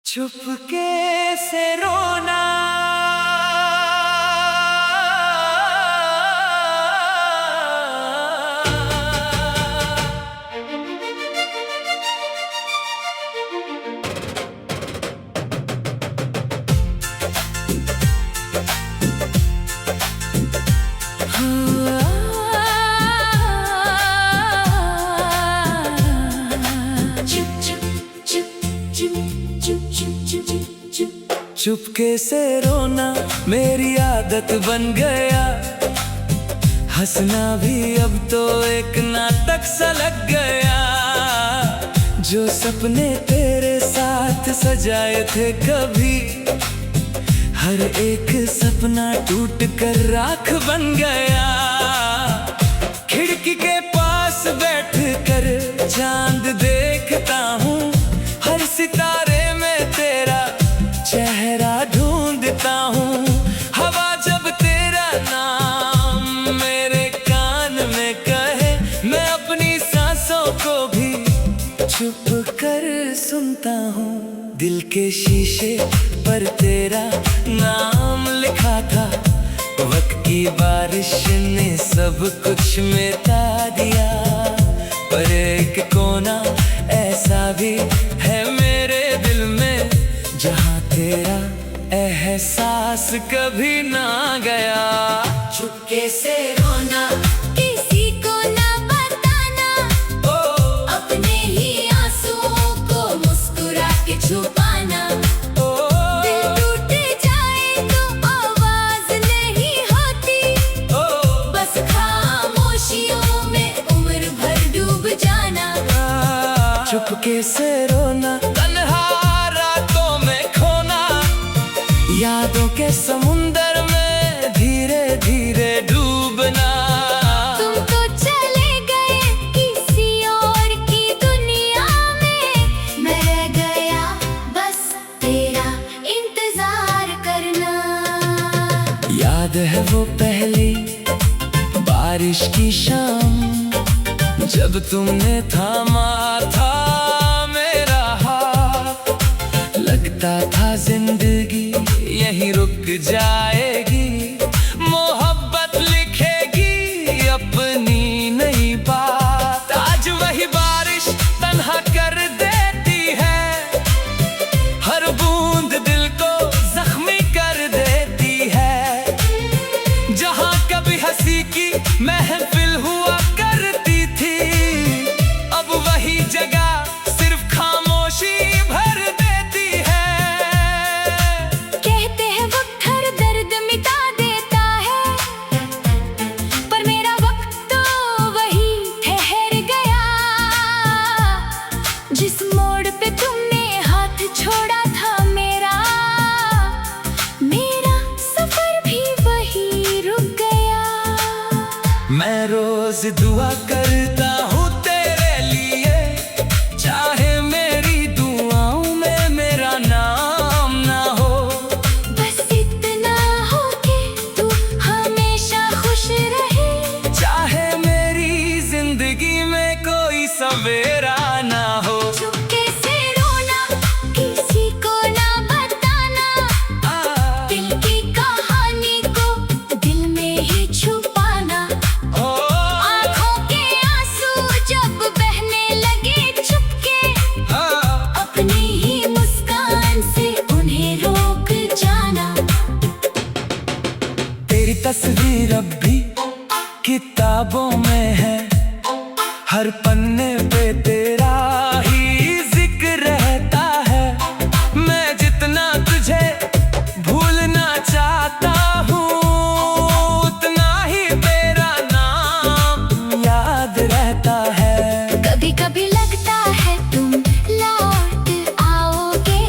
चुपके से रोना चुपके से रोना मेरी आदत बन गया। हंसना भी अब तो एक नाटक सा लग गया। जो सपने तेरे साथ सजाए थे कभी, हर एक सपना टूट कर राख बन गया। खिड़की के पास बैठ कर चांद देखता हूँ, हर सितारे में तेरा चेहरा ढूंढता हूँ। हवा जब तेरा नाम मेरे कान में कहे, मैं अपनी सांसों को भी चुप कर सुनता हूँ। दिल के शीशे पर तेरा नाम लिखा था, वक्त की बारिश ने सब कुछ मिटा दिया। पर एक कोना ऐसा भी है मेरे दिल में, जहाँ तेरा एहसास कभी ना गया। चुपके से रोना, किसी को ना बताना, अपने ही आंसुओं को मुस्कुरा के छुपाना। दिल टूट जाए तो आवाज नहीं होती, बस खामोशियों में उम्र भर डूब जाना। चुपके से रोना, तन्हा रातों में खोना, यादों के समुंदर में धीरे धीरे डूबना। तुम तो चले गए किसी और की दुनिया में, मैं रह गया बस तेरा इंतजार करना। याद है वो पहली बारिश की शाम, जब तुमने थामा था मेरा हाथ। लगता था जिंदगी यहीं रुक जाएगी, मोहब्बत लिखेगी अपनी नई बात। आज वही बारिश तन्हा कर देती है, हर बूंद दिल को जख्मी कर देती है। जहाँ कभी हंसी की महफिल हुआ करती थी, अब वही जगह सिर्फ खामोशी भर देती है। कहते हैं वक्त हर दर्द मिटा देता है, पर मेरा वक्त तो वही ठहर गया। जिस मोड़ पे तुमने हाथ छोड़ा था मेरा सफर भी वही रुक गया। मैं रोज दुआ करता हूँ तेरे लिए, चाहे मेरी दुआओं में मेरा नाम ना हो। बस इतना हो कि तू हमेशा खुश रहे, चाहे मेरी जिंदगी में कोई सवेरा ना हो। चुपके से रोना, किसी को ना बताना, दिल की कहानी को दिल में ही छुपाना। आँखों के आंसू जब बहने लगे चुपके, अपनी ही मुस्कान से उन्हें रोक जाना। तेरी तस्वीर अब भी किताबों में है, हर पन्ने पे तेरा ही जिक्र रहता है। मैं जितना तुझे भूलना चाहता हूँ, उतना ही तेरा नाम याद रहता है। कभी कभी लगता है तुम लौट आओगे,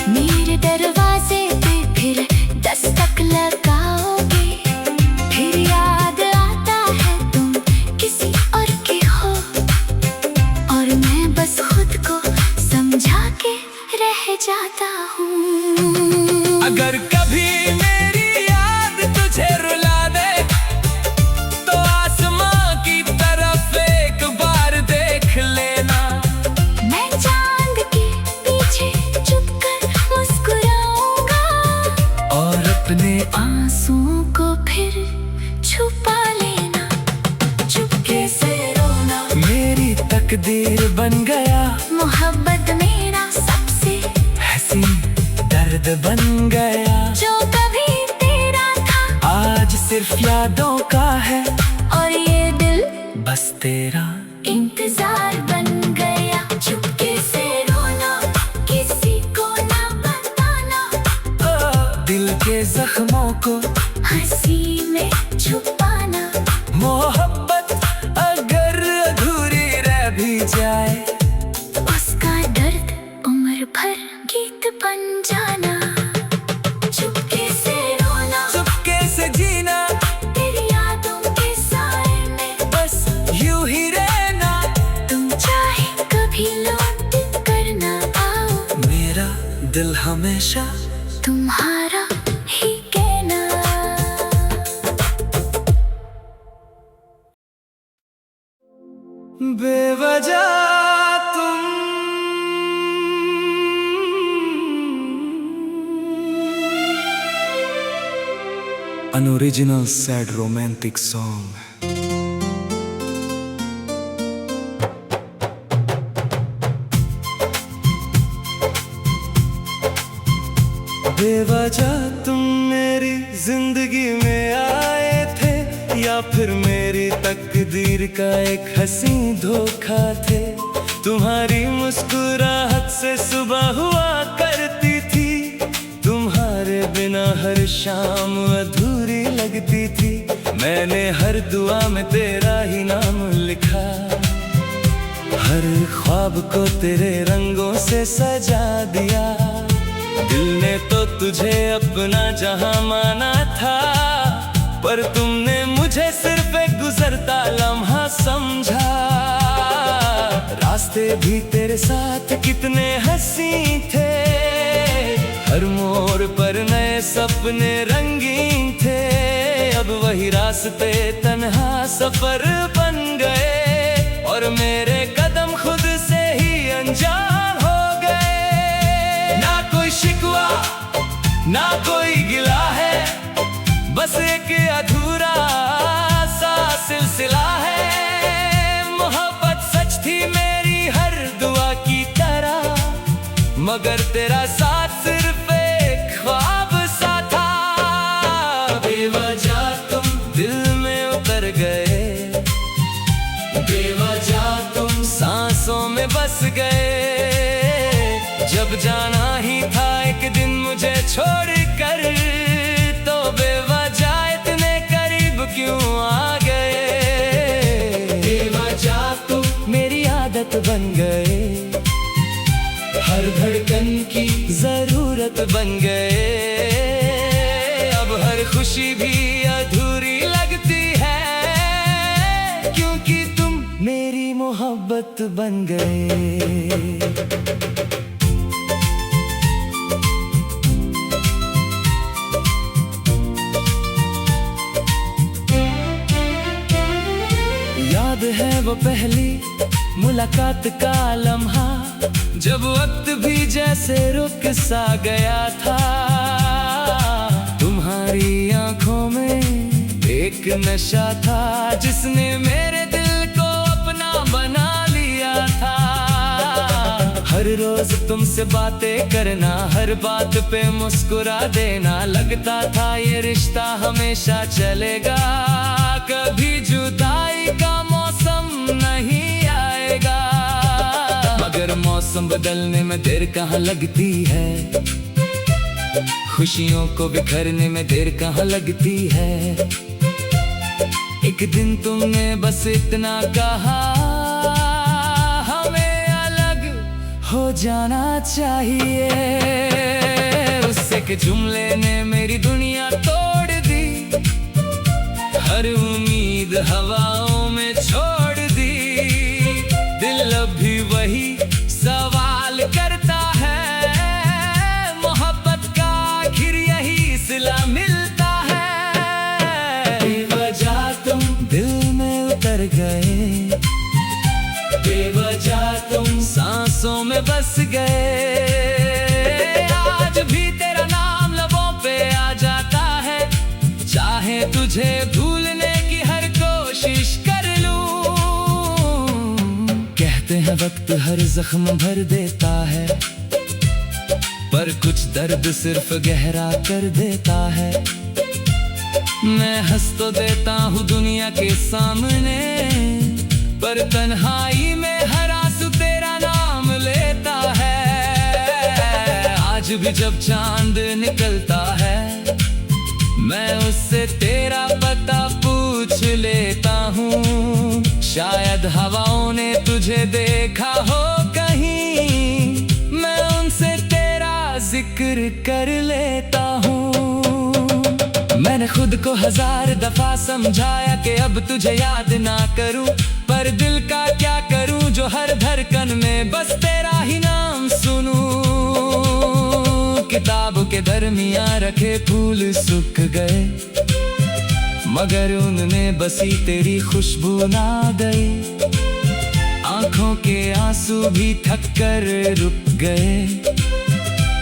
मेरे दरवाजे पे फिर दस्तक लगाओगे। फिर याद आता है तुम किसी और के हो, और मैं बस खुद को समझा के रह जाता हूँ। अगर कभी मेरी याद तुझे रुला दे, तो आसमां की तरफ एक बार देख लेना। मैं चांद के पीछे चुप फिर छुपा लेना, चुपके से रोना मेरी तकदीर बन गया, मोहब्बत मेरा सबसे हंसी दर्द बन गया। जो कभी तेरा था आज सिर्फ यादों का है, और ये दिल बस तेरा इंतजार बन गया। चुपके से रोना, किसी को ना बताना, दिल के जख्मों को हंसी में छुपाना। मोहब्बत अगर अधूरी रह भी जाए, उसका दर्द उम्र भर गीत बन जाना। चुपके से रोना, चुपके से जीना, तेरी यादों के साए में बस यूं ही रहना। तुम चाहे कभी लौट कर ना आओ, मेरा दिल हमेशा तुम्हारा ही कहना। बेवजह तुम An original sad romantic song. बेवजह तुम मेरी जिंदगी में आए थे, या फिर मेरी तकदीर का एक हंसी धोखा थे। तुम्हारी मुस्कुराहट से सुबह हुआ करती थी, तुम्हारे बिना हर शाम अधूरी लगती थी। मैंने हर दुआ में तेरा ही नाम लिखा, हर ख्वाब को तेरे रंगों से सजा दिया। दिल ने तो तुझे अपना जहां माना था, पर तुमने मुझे सिर्फ एक गुजरता लम्हा समझा। रास्ते भी तेरे साथ कितने हंसी थे, हर मोड़ पर नए सपने रंगीन थे। अब वही रास्ते तन्हा सफर बन गए, और मेरे कदम खुद से ही अनजान हो गए। ना कोई शिकवा ना कोई गिला है, बस एक अधूरा सा सिलसिला है। मोहब्बत सच थी मेरी हर दुआ की तरह, मगर तेरा साथ सिर्फ एक ख्वाब सा था। बेवजह तुम दिल में उतर गए, बेवजह तुम सांसों में बस गए। जब जाना ही था एक दिन मुझे छोड़ कर, तो बेवजह इतने करीब क्यों आ गए। बेवजह तुम मेरी आदत बन गए, हर धड़कन की जरूरत बन गए। अब हर खुशी भी अधूरी लगती है, क्योंकि तुम मेरी मोहब्बत बन गए। याद है वो पहली मुलाकात का लम्हा, जब वक्त भी जैसे रुक सा गया था। तुम्हारी आंखों में एक नशा था, जिसने मेरे दिल को अपना बना लिया था। हर रोज तुमसे बातें करना, हर बात पे मुस्कुरा देना, लगता था ये रिश्ता हमेशा चलेगा। कभी जुदाई का मौसम नहीं आएगा, मगर मौसम बदलने में देर कहाँ लगती है। खुशियों को बिखरने में देर कहाँ लगती है। एक दिन तुमने बस इतना कहा, हमें अलग हो जाना चाहिए। उससे के जुमले ने मेरी दुनिया तोड़ दी, हर उम्मीद हवाओं में छोड़ दी। दिल अब भी वही सवाल करता है, मोहब्बत का आखिर यही सिला मिलता है। बेवजह तुम दिल में उतर गए, बेवजह तुम सांसों में बस गए। आज भी तेरा नाम लबों पे आ जाता है, चाहे वक्त हर जख्म भर देता है, पर कुछ दर्द सिर्फ गहरा कर देता है। मैं हंस तो देता हूँ दुनिया के सामने, पर तन्हाई में हर आंसू तेरा नाम लेता है। आज भी जब चांद निकलता है, मैं उससे तेरा पता पूछ लेता हूँ। शायद हवाओं ने तुझे देखा हो कहीं, मैं उनसे तेरा जिक्र कर लेता हूँ। मैंने खुद को 1000 दफा समझाया कि अब तुझे याद ना करूं, पर दिल का क्या करूं जो हर धड़कन में बस तेरा ही नाम सुनूं। किताबों के दरमियां रखे फूल सूख गए, मगर उनमें बसी तेरी खुशबू ना गई। आंखों के आंसू भी थक कर रुक गए,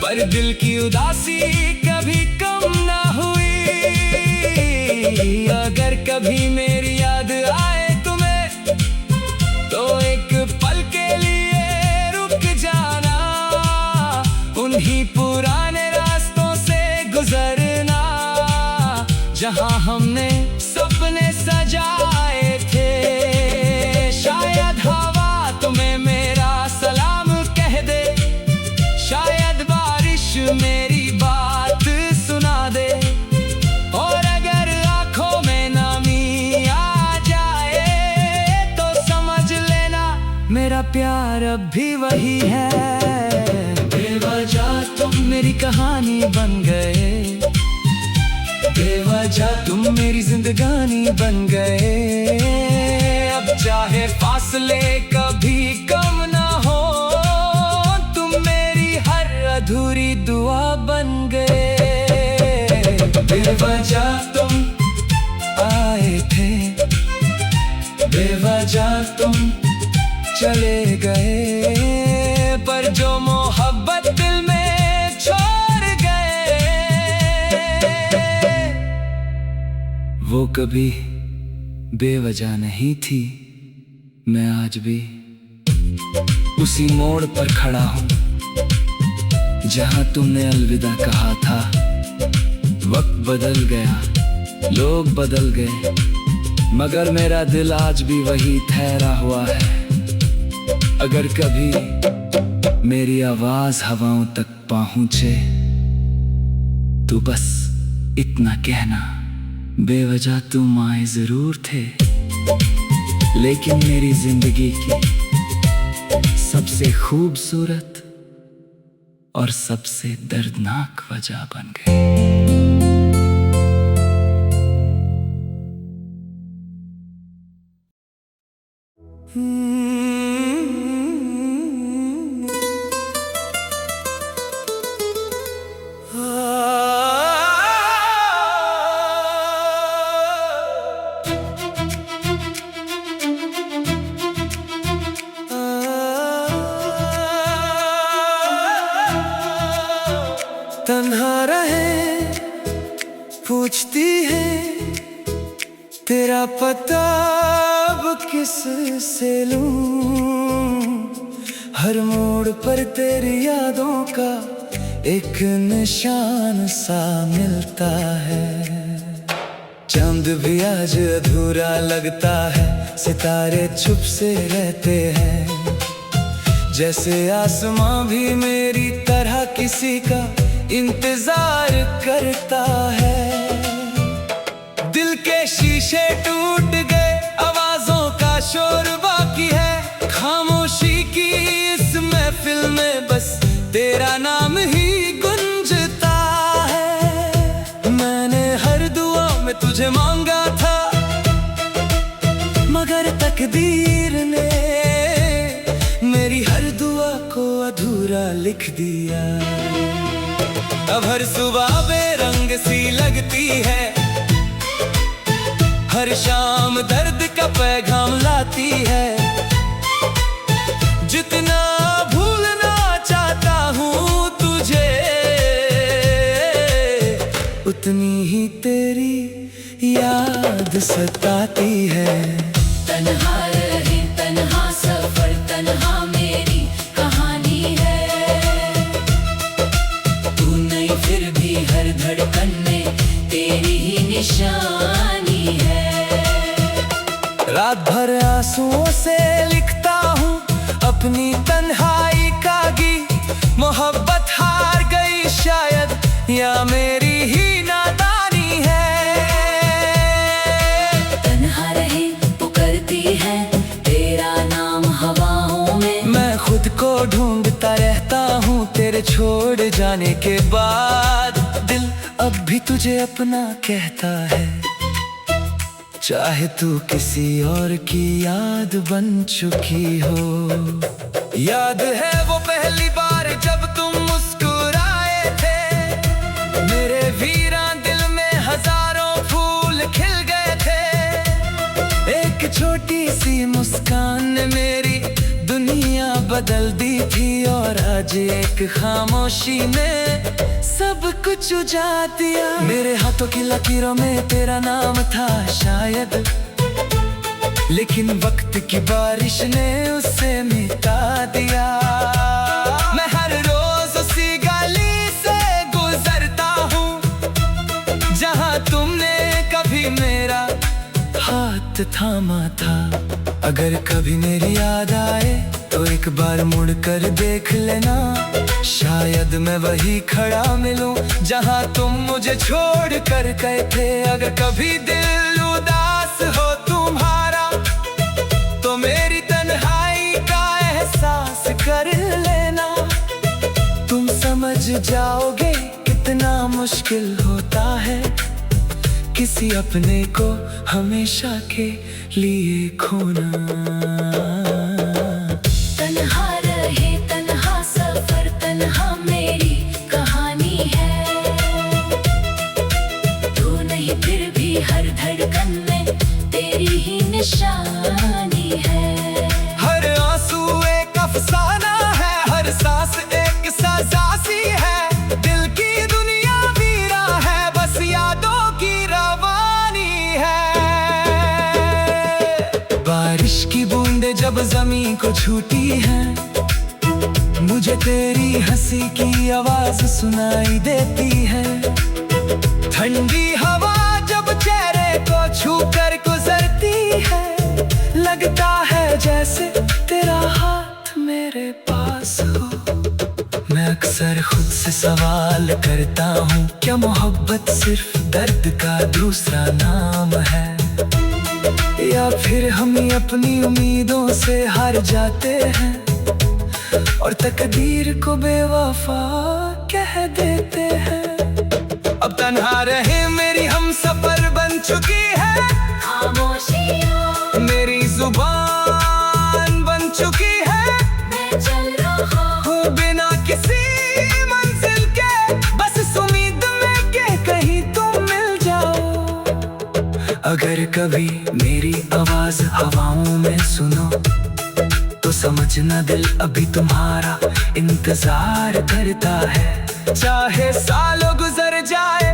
पर दिल की उदासी कभी कम ना हुई। अगर कभी मेरी याद आए तुम्हें, तो एक पल के लिए रुक जाना। उन्हीं पुराने रास्तों से गुजरना, जहां हमने सपने सजाए थे। शायद हवा तुम्हें मेरा सलाम कह दे, शायद बारिश मेरी बात सुना दे, और अगर आंखों में नमी आ जाए तो समझ लेना मेरा प्यार अब भी वही है। बेवजह तुम मेरी कहानी बन गए, बेवजह तुम मेरी जिंदगानी बन गए। अब चाहे फासले कभी कम ना हो, तुम मेरी हर अधूरी दुआ बन गए। बेवजह तुम आए थे, बेवजह तुम चले गए, पर जो मोहब्बत दिल में छोड़ गए, वो कभी बेवजह नहीं थी। मैं आज भी उसी मोड़ पर खड़ा हूँ, जहाँ तुमने अलविदा कहा था। वक्त बदल गया, लोग बदल गए, मगर मेरा दिल आज भी वही ठहरा हुआ है। अगर कभी मेरी आवाज हवाओं तक पहुँचे, तो बस इतना कहना, बेवजह तुम आए जरूर थे, लेकिन मेरी जिंदगी की सबसे खूबसूरत और सबसे दर्दनाक वजह बन गए। तन्हा रहे पूछती है तेरा पता अब किस से लूं। हर मोड़ पर तेरी यादों का एक निशान सा मिलता है। चांद भी आज अधूरा लगता है, सितारे चुप से रहते हैं, जैसे आसमां भी मेरी तरह किसी का इंतजार करता है। दिल के शीशे टूट गए, आवाजों का शोर बाकी है, खामोशी की इस महफिल में बस तेरा नाम ही गुंजता है। मैंने हर दुआ में तुझे मांगा था, मगर तकदीर ने मेरी हर दुआ को अधूरा लिख दिया। अब हर सुबह बेरंग सी लगती है, हर शाम दर्द का पैगाम लाती है। जितना भूलना चाहता हूँ तुझे, उतनी ही तेरी याद सताती है। तन्हा रहे तन्हा सफर, तन्हा में निशानी है। रात भर आंसुओं से लिखता हूँ अपनी तन्हाई का गीत। मोहब्बत हार गई शायद या मेरी ही नादानी है। तन्हा रहे पुकारती है तेरा नाम हवाओं में। मैं खुद को ढूंढता रहता हूँ तेरे छोड़ जाने के बाद। दिल अब भी तुझे अपना कहता है, चाहे तू किसी और की याद बन चुकी हो। याद है वो पहली बार जब तुम मुस्कुराए थे, मेरे वीरान दिल में हजारों फूल खिल गए थे। एक छोटी सी मुस्कान ने मेरी दुनिया बदल दी थी, और आज एक खामोशी ने सब कुछ उजा दिया। मेरे हाथों की लकीरों में तेरा नाम था शायद, लेकिन वक्त की बारिश ने उसे मिटा दिया। मैं हर रोज उसी गली से गुजरता हूँ जहाँ तुमने कभी मेरा हाथ थामा था। अगर कभी मेरी याद आए तो एक बार मुड़ कर देख लेना, शायद मैं वही खड़ा मिलूं जहां तुम मुझे छोड़ कर गए थे। अगर कभी दिल उदास हो तुम्हारा तो मेरी तन्हाई का एहसास कर लेना। तुम समझ जाओगे कितना मुश्किल होता है किसी अपने को हमेशा के लिए खोना। तन्हा रहे तन्हा सफर, तन्हा मेरी कहानी है। तू नहीं फिर भी हर धड़कन में तेरी ही निशानी है। हर आंसू एक अफसाना है, हर सांस एक सजा सी है। दिल की दुनिया वीरा है, बस यादों की रवानी है। बारिश की बूंदें जब जमीन को छूती हैं, मुझे तेरी हंसी की आवाज सुनाई देती है। ठंडी हवा जब चेहरे को छू कर गुजरती है, लगता है जैसे तेरा हाथ मेरे पास हो। मैं अक्सर खुद से सवाल करता हूँ, क्या मोहब्बत सिर्फ दर्द का दूसरा नाम है, या फिर हम ही अपनी उम्मीदों से हार जाते हैं और तकदीर को बेवफा कह देते हैं। अब तन्हा रहे मेरी हम सफर बन चुकी है, खामोशियाँ मेरी जुबान बन चुकी है। मैं चल रहा हूँ बिना किसी मंजिल के, बस इस उम्मीद में कि कहीं तुम मिल जाओ। अगर कभी मेरी आवाज हवाओं में सुनो तो समझना दिल अभी तुम्हारा इंतजार करता है। चाहे सालों गुजर जाए,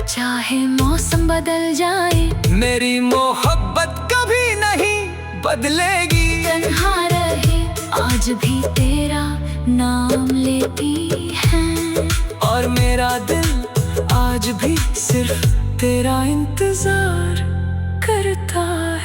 चाहे मौसम बदल जाए, मेरी मोहब्बत कभी नहीं बदलेगी। तन्हा रहे आज भी तेरा नाम लेती है, और मेरा दिल आज भी सिर्फ तेरा इंतजार करता है।